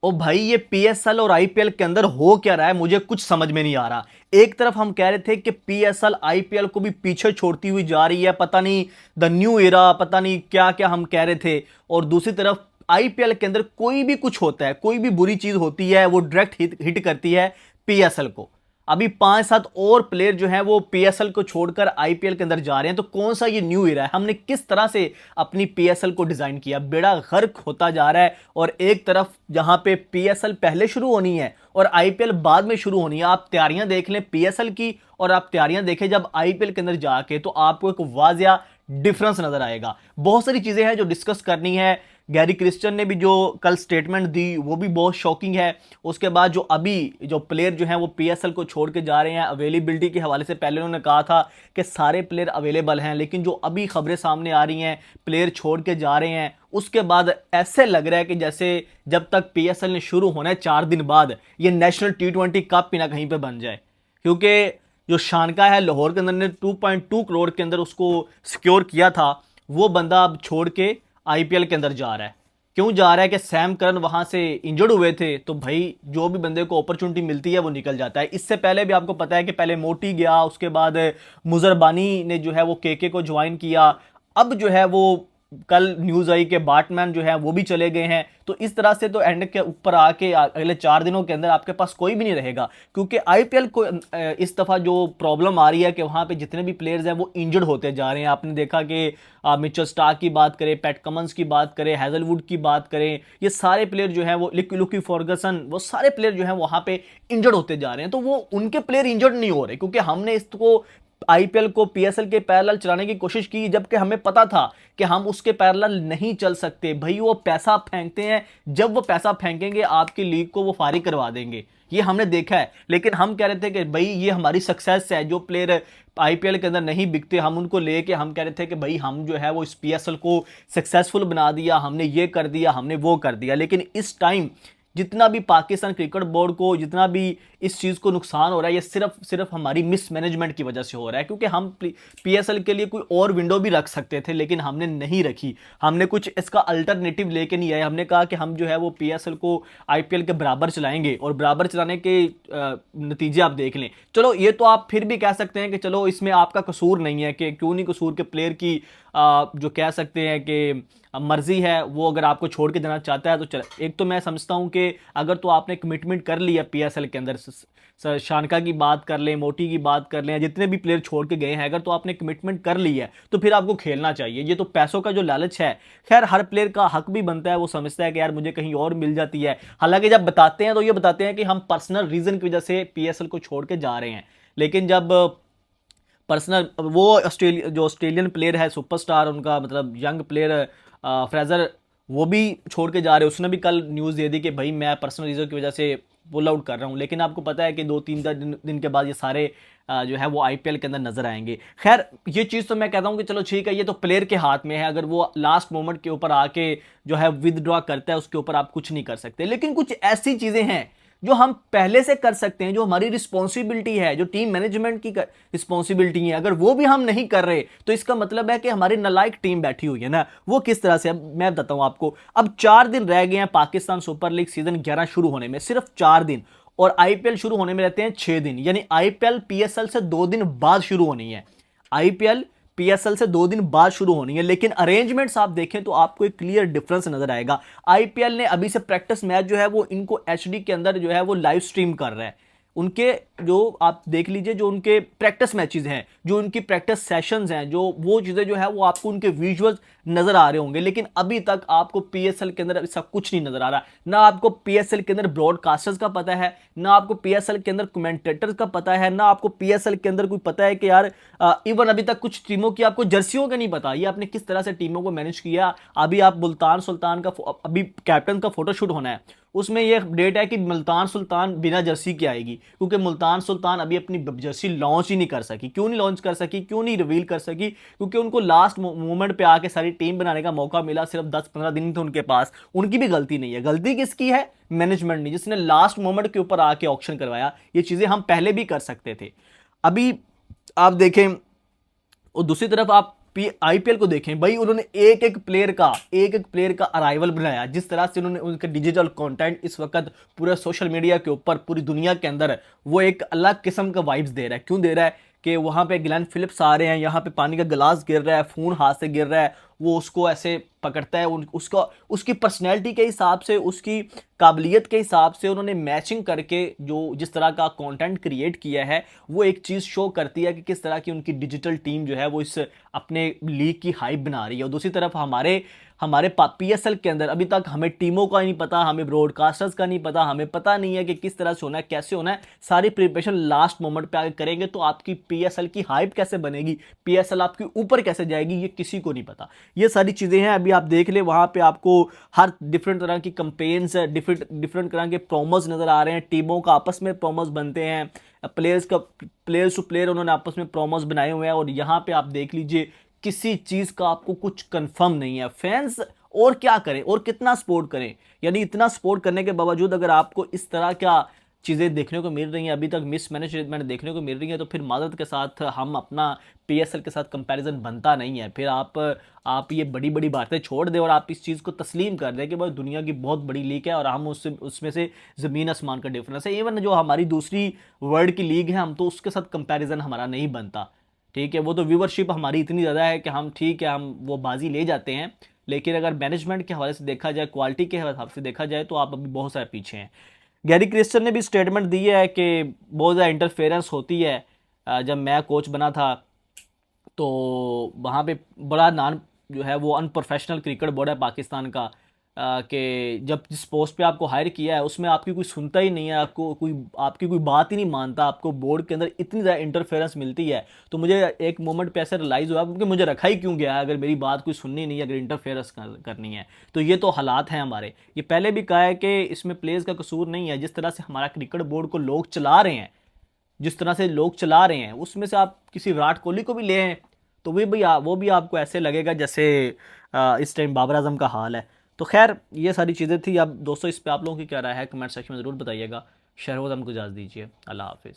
ओ भाई, ये पीएसएल और आईपीएल के अंदर हो क्या रहा है, मुझे कुछ समझ में नहीं आ रहा। एक तरफ हम कह रहे थे कि पीएसएल आईपीएल को भी पीछे छोड़ती हुई जा रही है, पता नहीं द न्यू एरा, पता नहीं क्या क्या हम कह रहे थे। और दूसरी तरफ आईपीएल के अंदर कोई भी कुछ होता है, कोई भी बुरी चीज होती है, वो डायरेक्ट हिट करती है पीएसएल को। अभी 5-7 और प्लेयर जो हैं वो पीएसएल को छोड़कर आईपीएल के अंदर जा रहे हैं। तो कौन सा ये न्यू ईरा है, हमने किस तरह से अपनी पीएसएल को डिजाइन किया, बेड़ा गर्क होता जा रहा है। और एक तरफ जहां पे पीएसएल पहले शुरू होनी है और आईपीएल बाद में शुरू होनी है, आप तैयारियां देख लें पीएसएल की और आप तैयारियां देखें जब आईपीएल के अंदर जाके, तो आपको एक वाजिया डिफरेंस नजर आएगा। बहुत सारी चीजें हैं जो डिस्कस करनी है। गैरी क्रिस्टन ने भी जो कल स्टेटमेंट दी वो भी बहुत शॉकिंग है। उसके बाद जो अभी जो प्लेयर जो हैं वो पीएसएल को छोड़ के जा रहे हैं, अवेलेबिलिटी के हवाले से पहले उन्होंने कहा था कि सारे प्लेयर अवेलेबल हैं, लेकिन जो अभी खबरें सामने आ रही हैं प्लेयर छोड़ के जा रहे हैं, उसके बाद ऐसे लग रहा है कि जैसे जब तक पीएसएल ने शुरू होना है 4 दिन बाद, ये नेशनल टी20 कप ही ना कहीं पर बन जाए। क्योंकि जो शानका है लाहौर के अंदर ने 2.2 करोड़ के अंदर उसको सिक्योर किया था, वो बंदा अब छोड़ के आईपीएल के अंदर जा रहा है। क्यों जा रहा है कि सैम करन वहां से इंजर्ड हुए थे, तो भाई जो भी बंदे को अपॉर्चुनिटी मिलती है वो निकल जाता है। इससे पहले भी आपको पता है कि पहले मोटी गया, उसके बाद मुजरबानी ने जो है वो केके को ज्वाइन किया। अब जो है वो कल न्यूज आई कि बाटमैन जो है वो भी चले गए हैं। तो इस तरह से तो एंड के ऊपर आके अगले 4 दिनों के अंदर आपके पास कोई भी नहीं रहेगा। क्योंकि आईपीएल को इस दफा जो प्रॉब्लम आ रही है कि वहां पे जितने भी प्लेयर्स हैं वो इंजर्ड होते जा रहे हैं। आपने देखा कि मिचेल स्टार्क की बात करें, पैट कमंस की बात करें, हैजलवुड की बात करें, ये सारे प्लेयर जो है वो लुकी फॉर्गसन, वो सारे प्लेयर जो है वहां पे इंजर्ड होते जा रहे हैं। तो वो उनके प्लेयर इंजर्ड नहीं हो रहे क्योंकि हमने इसको आईपीएल को पीएसएल के पैरेलल चलाने की कोशिश की, जबकि हमें पता था कि हम उसके पैरेलल नहीं चल सकते। भाई वो पैसा फेंकते हैं, जब वो पैसा फेंकेंगे आपकी लीग को वो फारिग करवा देंगे, ये हमने देखा है। लेकिन हम कह रहे थे कि भाई ये हमारी सक्सेस है, जो प्लेयर आईपीएल के अंदर नहीं बिकते हम उनको लेके हम कह रहे थे कि भाई हम जो है वो इस पीएसएल को सक्सेसफुल बना दिया, हमने ये कर दिया, हमने वो कर दिया। लेकिन इस टाइम जितना भी पाकिस्तान क्रिकेट बोर्ड को, जितना भी इस चीज़ को नुकसान हो रहा है, ये सिर्फ सिर्फ हमारी मिसमैनेजमेंट की वजह से हो रहा है। क्योंकि हम पीएसएल के लिए कोई और विंडो भी रख सकते थे, लेकिन हमने नहीं रखी। हमने कुछ इसका अल्टरनेटिव लेके नहीं आए। हमने कहा कि हम जो है वो पीएसएल को आईपीएल के बराबर चलाएंगे, और बराबर चलाने के नतीजे आप देख लें। चलो ये तो आप फिर भी कह सकते हैं कि चलो इसमें आपका कसूर नहीं है, कि क्यों नहीं कसूर के प्लेयर की जो कह सकते हैं कि मर्जी है, वो अगर आपको छोड़ के देना चाहता है तो चल। एक तो मैं समझता हूं कि अगर तो आपने कमिटमेंट कर ली है पीएसएल के अंदर, शानका की बात कर लें, मोटी की बात कर लें, जितने भी प्लेयर छोड़ के गए हैं, अगर तो आपने कमिटमेंट कर ली है तो फिर आपको खेलना चाहिए। ये तो पैसों का जो लालच है, खैर हर प्लेयर का हक भी बनता है, वो समझता है कि यार मुझे कहीं और मिल जाती है। हालांकि जब बताते हैं तो ये बताते हैं कि हम पर्सनल रीजन की वजह से पीएसएल को छोड़ के जा रहे हैं। लेकिन जब पर्सनल वो ऑस्ट्रेलियन प्लेयर है सुपरस्टार, उनका मतलब यंग प्लेयर फ्रेजर, वो भी छोड़ के जा रहे हैं। उसने भी कल न्यूज़ दे दी कि भाई मैं पर्सनल रीज़न की वजह से पुल आउट कर रहा हूँ। लेकिन आपको पता है कि 2-3 दिन के बाद ये सारे जो है वो आईपीएल के अंदर नजर आएंगे। खैर ये चीज़ तो मैं कहता हूँ कि चलो ठीक है, ये तो प्लेयर के हाथ में है। अगर वो लास्ट मोमेंट के ऊपर आके जो है विदड्रॉ करता है, उसके ऊपर आप कुछ नहीं कर सकते। लेकिन कुछ ऐसी चीज़ें हैं जो हम पहले से कर सकते हैं, जो हमारी रिस्पॉन्सिबिलिटी है, जो टीम मैनेजमेंट की रिस्पॉन्सिबिलिटी है, अगर वो भी हम नहीं कर रहे तो इसका मतलब है कि हमारी नालायक टीम बैठी हुई है ना। वो किस तरह से, अब मैं बताता हूं आपको। अब 4 दिन रह गए हैं पाकिस्तान सुपर लीग सीजन 11 शुरू होने में, सिर्फ 4 दिन। और आईपीएल शुरू होने में रहते हैं 6 दिन, यानी आईपीएल पीएसएल से 2 दिन बाद शुरू होनी है। आईपीएल पीएसएल से 2 दिन बाद शुरू होनी है, लेकिन अरेंजमेंट्स आप देखें तो आपको एक क्लियर डिफरेंस नजर आएगा। आईपीएल ने अभी से प्रैक्टिस मैच जो है वो इनको एचडी के अंदर जो है वो लाइव स्ट्रीम कर रहा है। उनके जो आप देख लीजिए, जो उनके प्रैक्टिस मैचेस हैं, जो उनकी प्रैक्टिस सेशंस हैं, जो वो चीज़ें जो है वो आपको उनके विजुअल्स नजर आ रहे होंगे। लेकिन अभी तक आपको पीएसएल के अंदर ऐसा कुछ नहीं नजर आ रहा। ना आपको पीएसएल के अंदर ब्रॉडकास्टर्स का पता है, ना आपको पीएसएल के अंदर कमेंटेटर्स का पता है, ना आपको पीएसएल के अंदर कोई पता है कि यार इवन अभी तक कुछ टीमों की आपको जर्सियों का नहीं पता, ये आपने किस तरह से टीमों को मैनेज किया। अभी आप मुल्तान सुल्तान का अभी कैप्टन का फोटोशूट होना है, उसमें यह डेट है कि मुल्तान सुल्तान बिना जर्सी के आएगी। क्योंकि मुल्तान सुल्तान अभी अपनी जर्सी लॉन्च ही नहीं कर सकी। क्यों नहीं लॉन्च कर सकी, क्यों नहीं रिवील कर सकी? क्योंकि उनको लास्ट मोमेंट पे आके सारी टीम बनाने का मौका मिला, सिर्फ 10-15 दिन थे उनके पास। उनकी भी गलती नहीं है, गलती किसकी है? मैनेजमेंट ने, जिसने लास्ट मोमेंट के ऊपर आके ऑक्शन करवाया। ये चीजें हम पहले भी कर सकते थे। अभी आप देखें, और दूसरी तरफ आप आईपीएल को देखें भाई, उन्होंने एक एक प्लेयर का अराइवल बनाया। जिस तरह से उन्होंने उनके डिजिटल कंटेंट इस वक्त पूरे सोशल मीडिया के ऊपर पूरी दुनिया के अंदर वो एक अलग किस्म का वाइब्स दे रहा है। क्यों दे रहा है कि वहाँ पे ग्लेन फिलिप्स आ रहे हैं, यहाँ पे पानी का गिलास गिर रहा है, फ़ोन हाथ से गिर रहा है, वो उसको ऐसे पकड़ता है, उसका उसकी पर्सनैलिटी के हिसाब से, उसकी काबिलियत के हिसाब से उन्होंने मैचिंग करके जो जिस तरह का कंटेंट क्रिएट किया है, वो एक चीज़ शो करती है कि किस तरह की उनकी डिजिटल टीम जो है वो इस अपने लीग की हाइप बना रही है। और दूसरी तरफ हमारे हमारे पीएसएल के अंदर अभी तक हमें टीमों का नहीं पता, हमें ब्रॉडकास्टर्स का नहीं पता, हमें पता नहीं है कि किस तरह से होना है, कैसे होना है। सारी प्रिपरेशन लास्ट मोमेंट पे आके करेंगे तो आपकी पीएसएल की हाइप कैसे बनेगी, पीएसएल आपके ऊपर कैसे जाएगी, ये किसी को नहीं पता। ये सारी चीज़ें हैं। अभी आप देख ले वहाँ पे आपको हर डिफरेंट तरह की कंपेन्स, डिफरेंट तरह के प्रोमोज नज़र आ रहे हैं, टीमों का आपस में प्रोमोज बनते हैं, प्लेयर्स टू प्लेयर उन्होंने आपस में प्रोमोज बनाए हुए हैं। और यहाँ पे आप देख लीजिए किसी चीज़ का आपको कुछ कंफर्म नहीं है। फैंस और क्या करें और कितना सपोर्ट करें, यानी इतना सपोर्ट करने के बावजूद अगर आपको इस तरह क्या चीज़ें देखने को मिल रही हैं, अभी तक मिसमैनेजमेंट देखने को मिल रही है, तो फिर माजरत के साथ हम अपना पीएसएल के साथ कंपैरिजन बनता नहीं है। फिर आप ये बड़ी बड़ी बातें छोड़ दें और आप इस चीज़ को तस्लीम कर दें कि भाई दुनिया की बहुत बड़ी लीग है और हम उसमें से ज़मीन आसमान का डिफरेंस है। इवन जो हमारी दूसरी वर्ल्ड की लीग है, हम तो उसके साथ कंपैरिजन हमारा नहीं बनता। ठीक है, वो तो व्यूवरशिप हमारी इतनी ज़्यादा है कि हम ठीक है, हम वो बाजी ले जाते हैं। लेकिन अगर मैनेजमेंट के हवाले से देखा जाए, क्वालिटी के हिसाब से देखा जाए, तो आप अभी बहुत सारे पीछे हैं। गैरी क्रिस्टन ने भी स्टेटमेंट दी है कि बहुत ज़्यादा इंटरफेरेंस होती है। जब मैं कोच बना था तो वहाँ पे बड़ा नान जो है वो अनप्रोफेशनल क्रिकेट बोर्ड है पाकिस्तान का, कि जब जिस पोस्ट पे आपको हायर किया है उसमें आपकी कोई सुनता ही नहीं है, आपकी कोई बात ही नहीं मानता, आपको बोर्ड के अंदर इतनी ज़्यादा इंटरफेरेंस मिलती है। तो मुझे एक मोमेंट पे ऐसे रियलाइज़ हुआ क्योंकि मुझे रखा ही क्यों गया है अगर मेरी बात कोई सुननी नहीं है, अगर इंटरफेरेंस करनी है। तो ये तो हालात हैं हमारे। ये पहले भी कहा है कि इसमें प्लेयर्स का कसूर नहीं है। जिस तरह से हमारा क्रिकेट बोर्ड को लोग चला रहे हैं, जिस तरह से लोग चला रहे हैं, उसमें से आप किसी विराट कोहली को भी ले आए तो वो भी आपको ऐसे लगेगा जैसे इस टाइम बाबर आजम का हाल है। तो खैर ये सारी चीज़ें थी। अब दोस्तों इस पे आप लोगों की क्या राय है, कमेंट सेक्शन में ज़रूर बताइएगा। शहरोज़ हमको इजाज़त दीजिए। अल्लाह हाफिज़।